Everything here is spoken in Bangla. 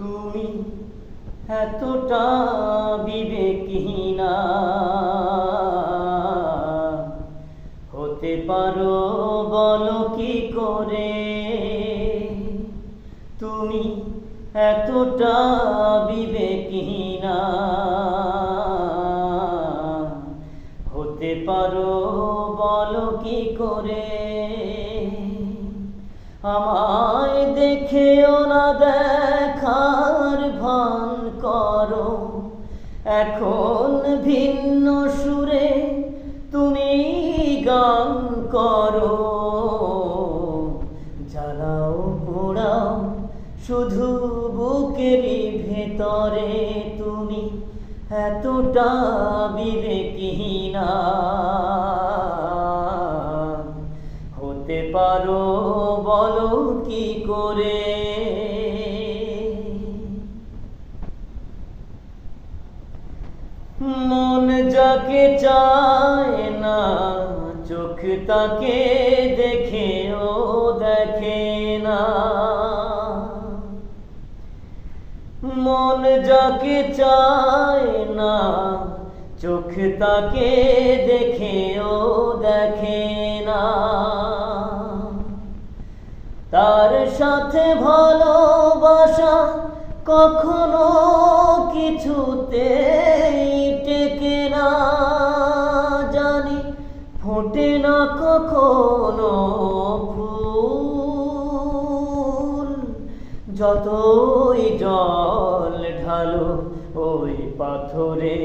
তুমি এতটা বিবেকহীনা হতে পারো বলো কি করে? তুমি এতটা বিবেকহীনা হতে পারো বলো কি করে? আমায় দেখেও না দেখার ভান করো, এখন ভিন্ন সুরে তুমি গান করো। জ্বালাও পোড়াও শুধু বুকেরই ভেতরে, তুমি এতটা বিবেকহীনা হতে পারো বলো কি করে? মন যাকে চায় না চোখ তাকে দেখেও দেখে না। মন যাকে চায় না চোখ তাকে দেখেও দেখে না। তার সাথে ভালোবাসা কখনো কিছুতেই টেকে না, জানি ফোটে না কখনো ফুল। যতই জল ঢালো ওই পাথরে